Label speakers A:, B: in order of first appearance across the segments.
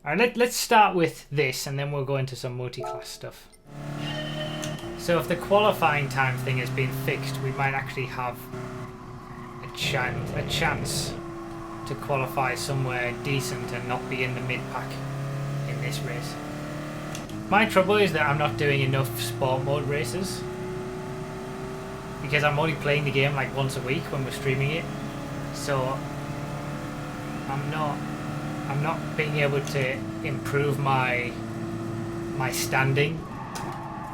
A: Alright, let's start with this and then we'll go into some multi-class stuff. So if the qualifying time thing has been fixed, we might actually have a chance to qualify somewhere decent and not be in the mid-pack in this race. My trouble is that I'm not doing enough sport mode races because I'm only playing the game like once a week when we're streaming it. So I'm not being able to improve my standing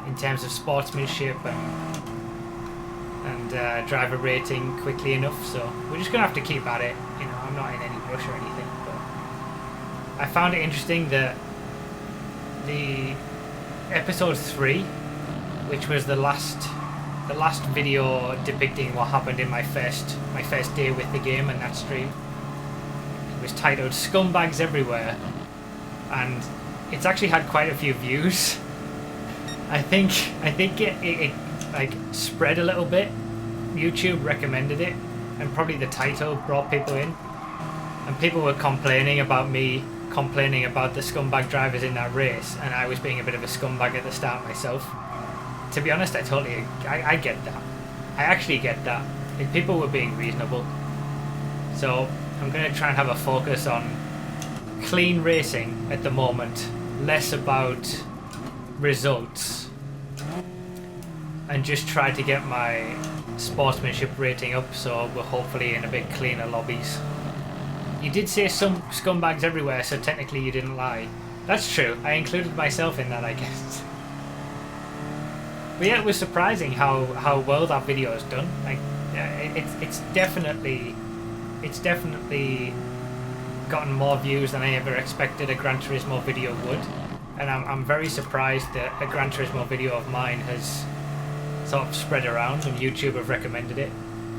A: in terms of sportsmanship and driver rating quickly enough. So we're just gonna have to keep at it. You know, I'm not in any rush or anything, but I found it interesting that the episode 3, which was the last video depicting what happened in my first day with the game and that stream, was titled "Scumbags Everywhere," and it's actually had quite a few views. I think it like spread a little bit. YouTube recommended it, and probably the title brought people in, and people were complaining about the scumbag drivers in that race, and I was being a bit of a scumbag at the start myself. To be honest, I get that. I actually get that. If people were being reasonable. So I'm going to try and have a focus on clean racing at the moment, less about results, and just try to get my sportsmanship rating up so we're hopefully in a bit cleaner lobbies. You did say some scumbags everywhere, so technically you didn't lie. That's true, I included myself in that, I guess. But yeah, it was surprising how well that video has done. Like, it's definitely gotten more views than I ever expected a Gran Turismo video would, and I'm very surprised that a Gran Turismo video of mine has sort of spread around and YouTube have recommended it.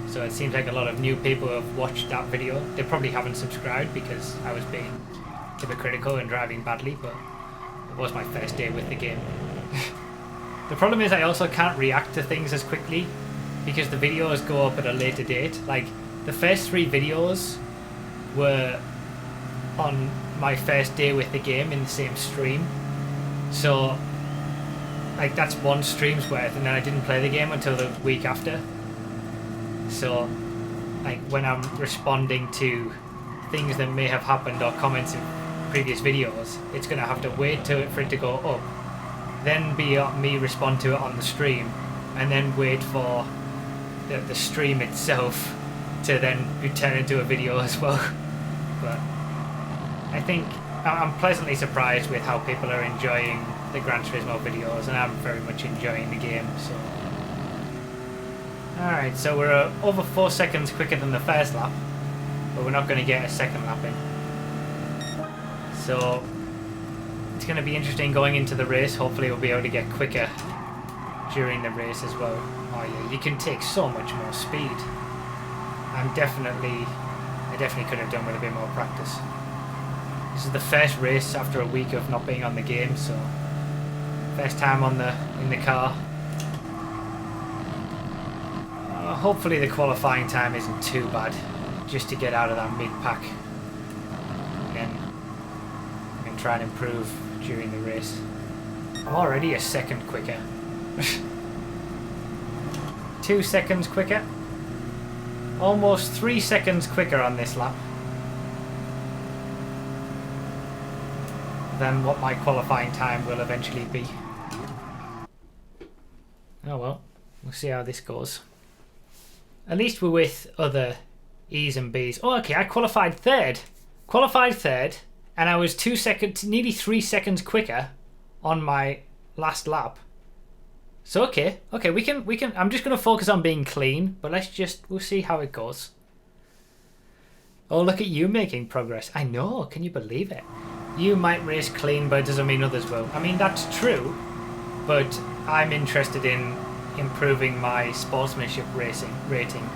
A: So it seems like a lot of new people have watched that video. They probably haven't subscribed because I was being hypocritical and driving badly, but it was my first day with the game. The problem is I also can't react to things as quickly because the videos go up at a later date. Like, the first 3 videos were on my first day with the game in the same stream. So, like, that's one stream's worth, and then I didn't play the game until the week after. So, like, when I'm responding to things that may have happened or comments in previous videos, it's going to have to wait for it to go up, then be me respond to it on the stream, and then wait for the stream itself to then turn into a video as well. But I think I'm pleasantly surprised with how people are enjoying the Gran Turismo videos, and I'm very much enjoying the game. So, alright, so we're over 4 seconds quicker than the first lap, but we're not going to get a second lap in. So it's going to be interesting going into the race. Hopefully we'll be able to get quicker during the race as well. Oh yeah, you can take so much more speed. I definitely could have done with a bit more practice. This is the first race after a week of not being on the game, so first time in the car. Hopefully the qualifying time isn't too bad, just to get out of that mid-pack. Then I can try and improve during the race. I'm already a second quicker. 2 seconds quicker. Almost 3 seconds quicker on this lap than what my qualifying time will eventually be. Oh well, we'll see how this goes. At least we're with other E's and B's. Oh, okay, I qualified third. And I was 2 seconds, nearly 3 seconds quicker on my last lap. So okay, we can. I'm just gonna focus on being clean, but we'll see how it goes. Oh, look at you making progress. I know, can you believe it? You might race clean, but it doesn't mean others will. I mean, that's true, but I'm interested in improving my sportsmanship rating.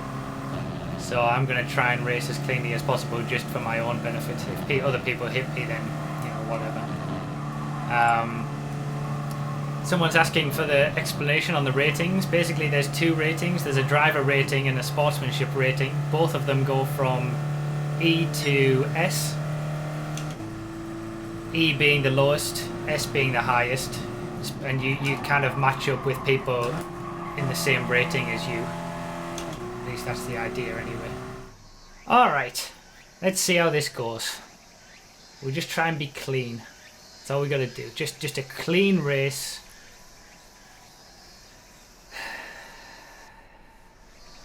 A: So I'm gonna try and race as cleanly as possible just for my own benefit. If other people hit me, then, you know, whatever. Someone's asking for the explanation on the ratings. Basically, there's 2 ratings. There's a driver rating and a sportsmanship rating. Both of them go from E to S. E being the lowest, S being the highest, and you kind of match up with people in the same rating as you. At least that's the idea anyway. Alright, let's see how this goes. We'll just try and be clean. That's all we gotta do. Just a clean race.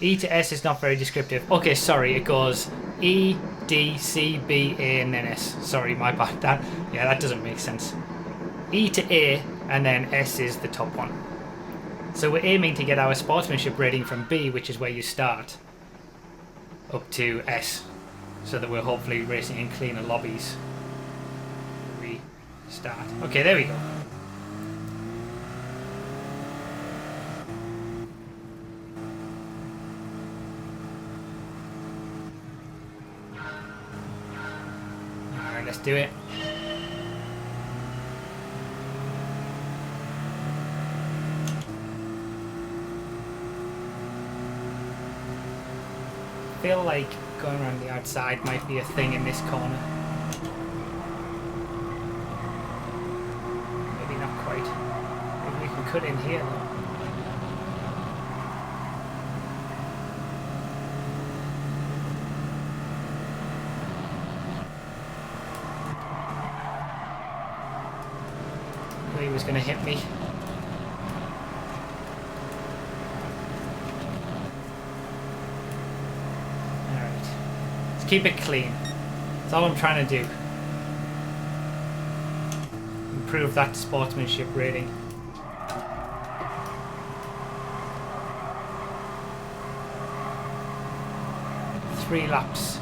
A: E to S is not very descriptive. Okay, sorry, it goes E, D, C, B, A, and then S. Sorry, my bad. That doesn't make sense. E to A, and then S is the top one. So we're aiming to get our sportsmanship rating from B, which is where you start, up to S, so that we're hopefully racing in cleaner lobbies. Restart. Okay, there we go. Alright, let's do it. I feel like going around the outside might be a thing in this corner. Maybe not quite. Maybe we can cut in here though. He was going to hit me. Keep it clean. That's all I'm trying to do. Improve that sportsmanship rating. Three laps.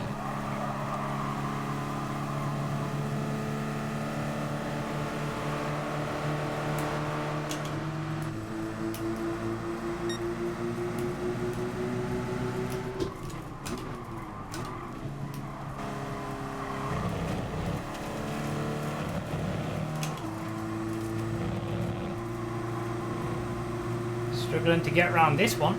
A: Struggling to get around this one.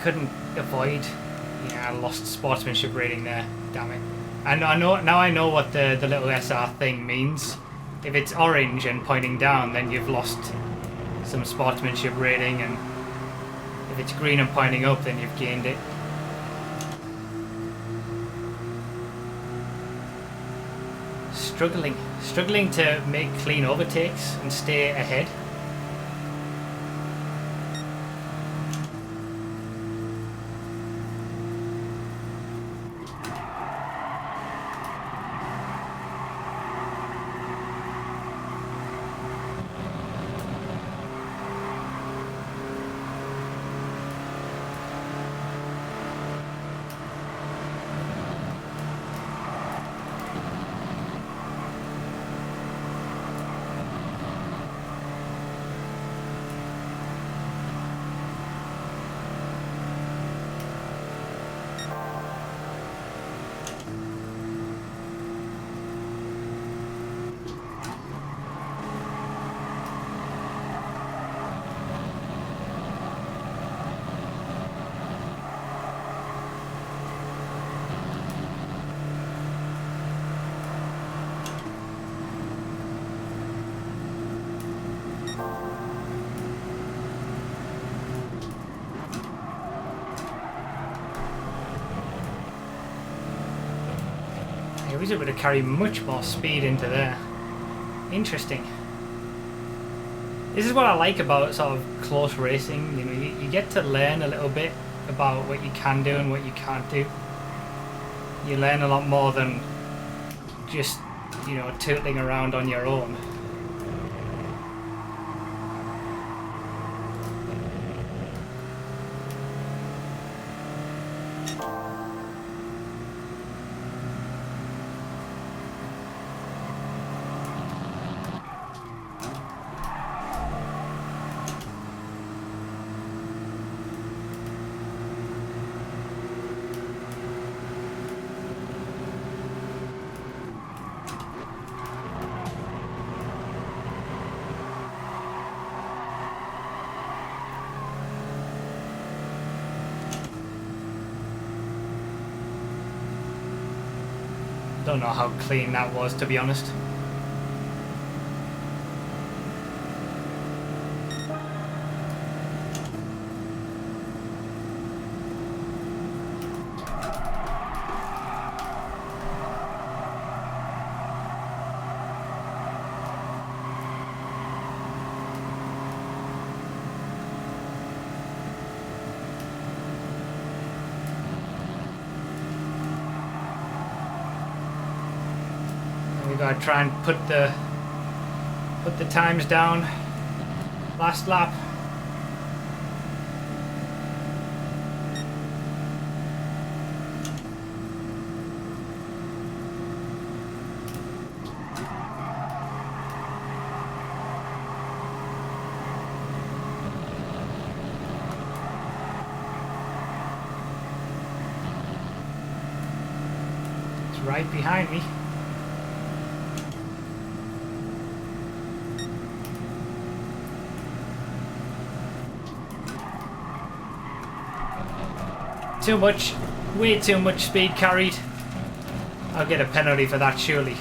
A: Couldn't avoid. Yeah, I lost sportsmanship rating there. Damn it. And I know what the little SR thing means. If it's orange and pointing down, then you've lost some sportsmanship rating, and if it's green and pointing up, then you've gained it. Struggling to make clean overtakes and stay ahead. He was able to carry much more speed into there. Interesting. This is what I like about sort of close racing. You know, you get to learn a little bit about what you can do and what you can't do. You learn a lot more than just, you know, tilting around on your own. Don't know how clean that was, to be honest. Gotta try and put the times down. Last lap. It's right behind me. Too much, way too much speed carried. I'll get a penalty for that surely.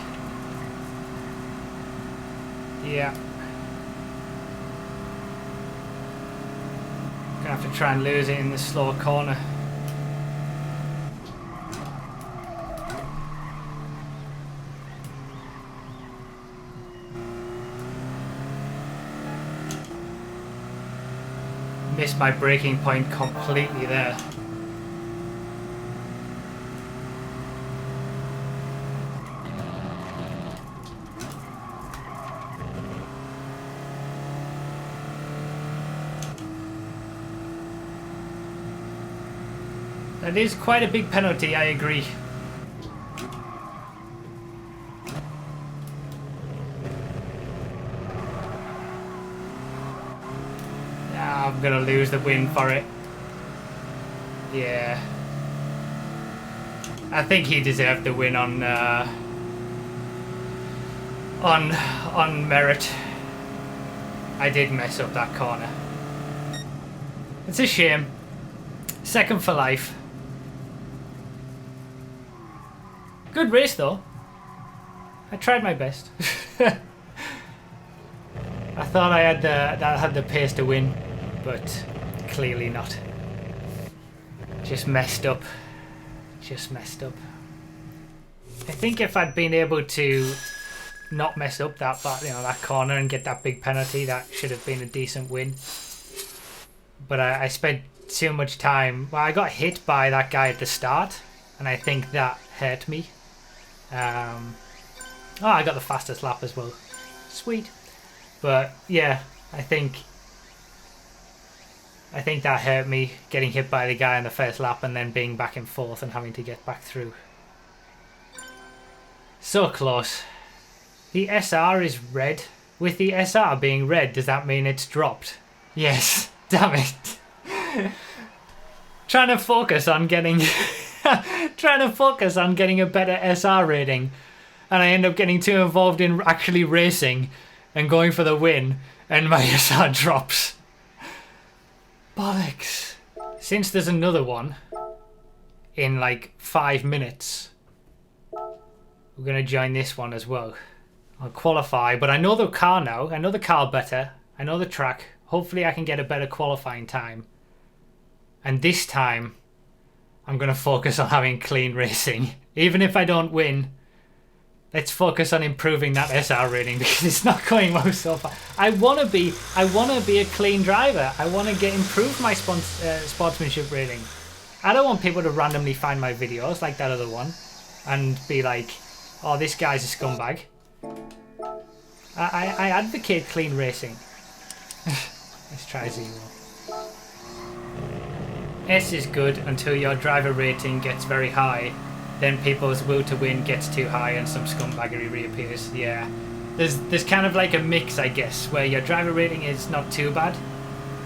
A: Yeah. Gonna have to try and lose it in the slow corner. Missed my braking point completely there. That is quite a big penalty, I agree. Ah, I'm gonna lose the win for it. Yeah. I think he deserved the win on merit. I did mess up that corner. It's a shame. Second for life. Good race though. I tried my best. I thought I had the pace to win, but clearly not. Just messed up. Just messed up. I think if I'd been able to not mess up that that corner and get that big penalty, that should have been a decent win. But I spent too much time. Well, I got hit by that guy at the start, and I think that hurt me. Oh, I got the fastest lap as well. Sweet. But yeah, I think that hurt me, getting hit by the guy in the first lap and then being back and forth and having to get back through. So close. The SR is red. With the SR being red, does that mean it's dropped? Yes. Damn it. Trying to focus on getting a better SR rating, and I end up getting too involved in actually racing and going for the win, and my SR drops. Bollocks. Since there's another one in like 5 minutes, we're going to join this one as well. I'll qualify, but I know the car now. I know the car better. I know the track. Hopefully I can get a better qualifying time. And this time, I'm going to focus on having clean racing. Even if I don't win, let's focus on improving that SR rating, because it's not going well so far. I want to be a clean driver. I want to improve my sportsmanship rating. I don't want people to randomly find my videos like that other one and be like, oh, this guy's a scumbag. I advocate clean racing. Let's try 0. S is good until your driver rating gets very high. Then people's will to win gets too high and some scumbaggery reappears. Yeah. There's kind of like a mix, I guess, where your driver rating is not too bad.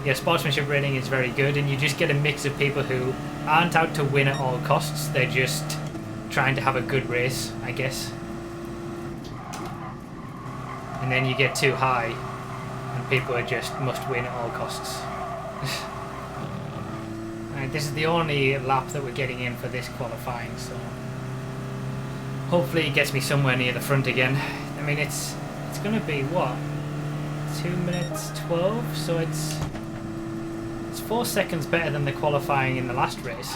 A: Your sportsmanship rating is very good, and you just get a mix of people who aren't out to win at all costs. They're just trying to have a good race, I guess. And then you get too high, and people are just must win at all costs. Right, this is the only lap that we're getting in for this qualifying, so Hopefully it gets me somewhere near the front again. I mean, it's going to be, what, 2 minutes 12? So it's 4 seconds better than the qualifying in the last race.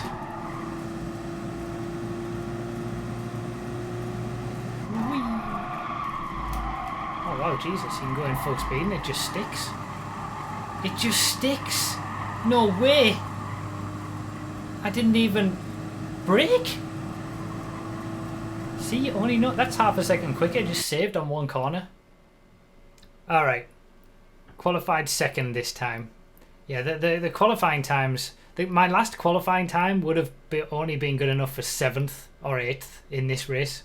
A: Oh wow, Jesus, you can go in full speed and it just sticks. It just sticks! No way! I didn't even brake? See, only no, that's half a second quicker, just saved on one corner. Alright. Qualified second this time. Yeah, the qualifying times, my last qualifying time would have only been good enough for 7th or 8th in this race.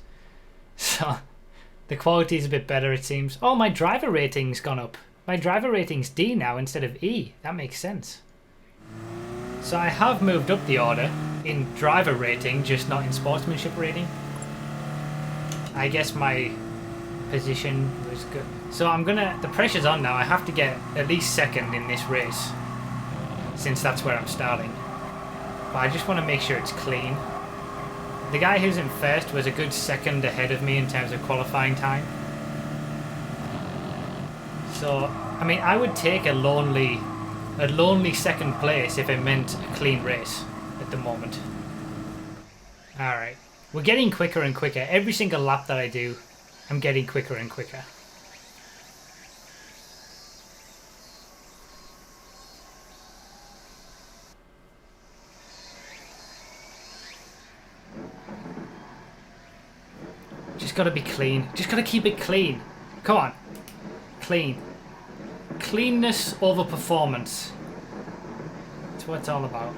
A: So, the quality is a bit better it seems. Oh, my driver rating's gone up. My driver rating's D now instead of E. That makes sense. So I have moved up the order in driver rating, just not in sportsmanship rating. I guess my position was good. So I'm gonna, the pressure's on now. I have to get at least second in this race, since that's where I'm starting. But I just want to make sure it's clean. The guy who's in first was a good second ahead of me in terms of qualifying time. So, I mean, I would take a lonely second place if it meant a clean race at the moment. Alright. We're getting quicker and quicker. Every single lap that I do, I'm getting quicker and quicker. Just gotta be clean. Just gotta keep it clean. Come on. Clean. Cleanness over performance. That's what it's all about.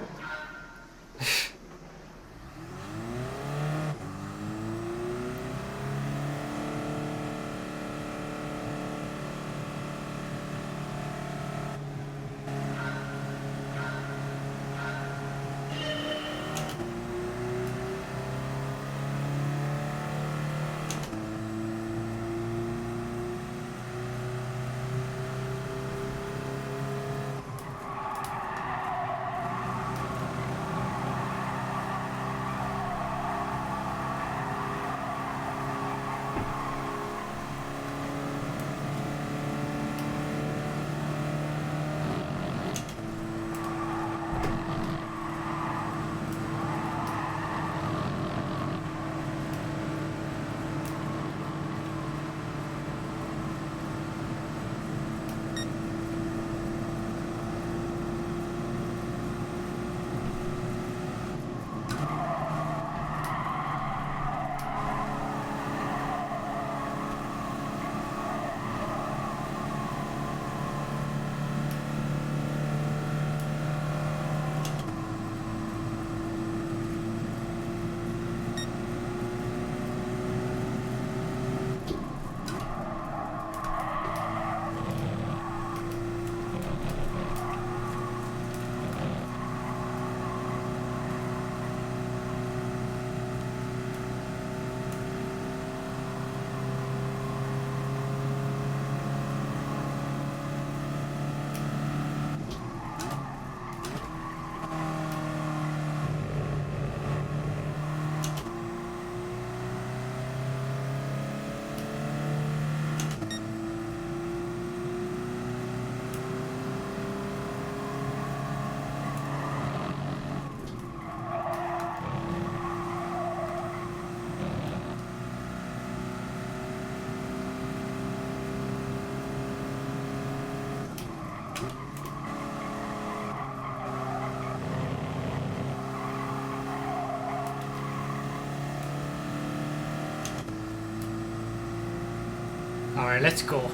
A: Alright, let's go.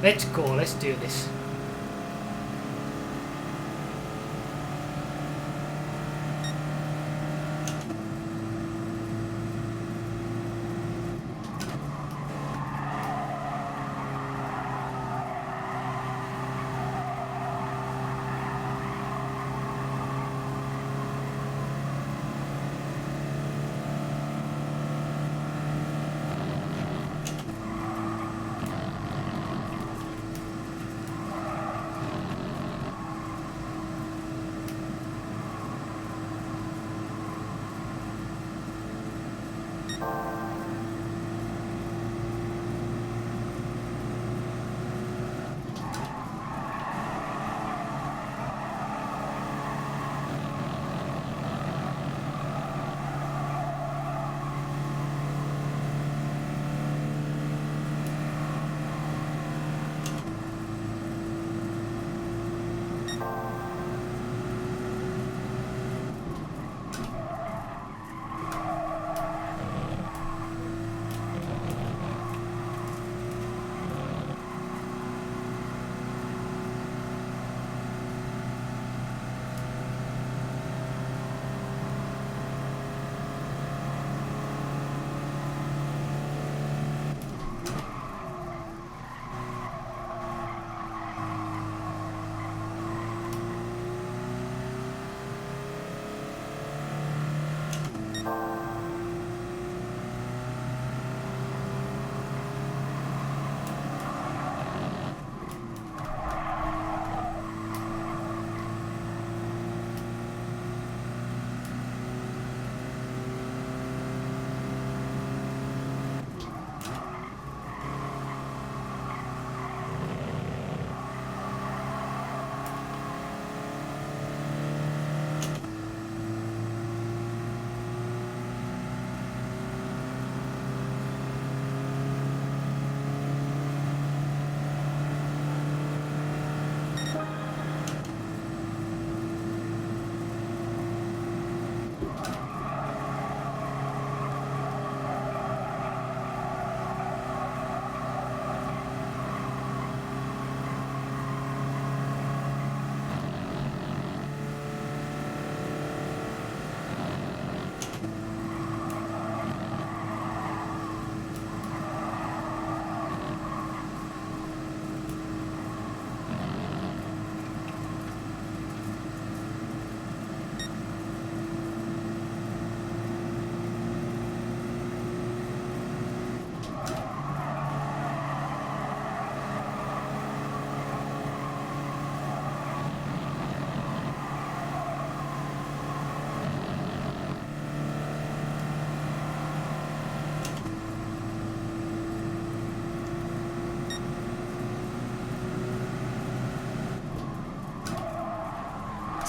A: Let's go, let's do this.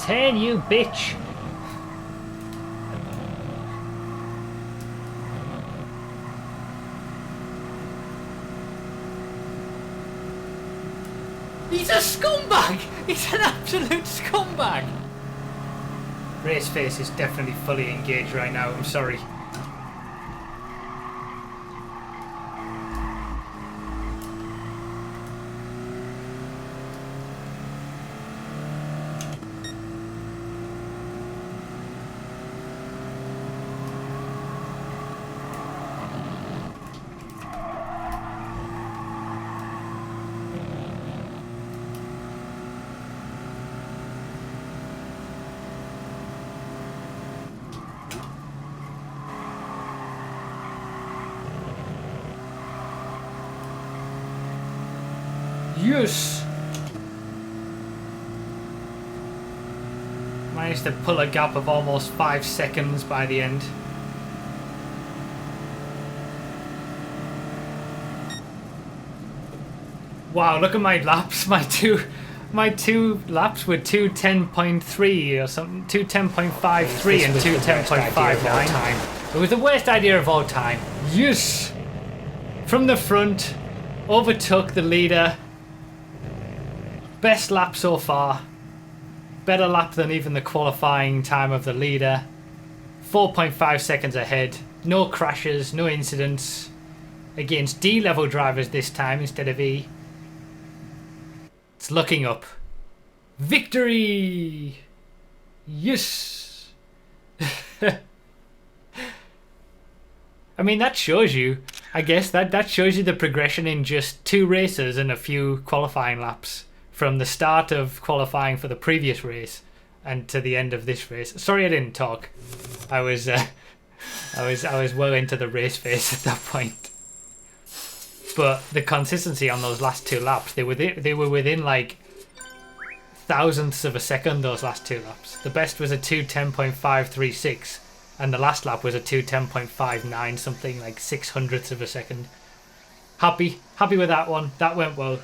A: 10, you bitch! He's a scumbag! He's an absolute scumbag! Raceface is definitely fully engaged right now, I'm sorry. Yes! Managed to pull a gap of almost 5 seconds by the end. Wow, look at my laps. My two laps were 2:10.3 or something, 2:10.53 and 2:10.59. It was the worst idea of all time. Yes! From the front, overtook the leader. Best lap so far. Better lap than even the qualifying time of the leader. 4.5 seconds ahead. No crashes, no incidents. Against D-level drivers this time instead of E. It's looking up. Victory! Yes! I mean, that shows you, I guess, that shows you the progression in just 2 races and a few qualifying laps. From the start of qualifying for the previous race and to the end of this race. Sorry I didn't talk. I was well into the race phase at that point. But the consistency on those last 2 laps, they were within like thousandths of a second, those last 2 laps. The best was a 2:10.536 and the last lap was a 2:10.59 something, like 600ths of a second. Happy with that one. That went well.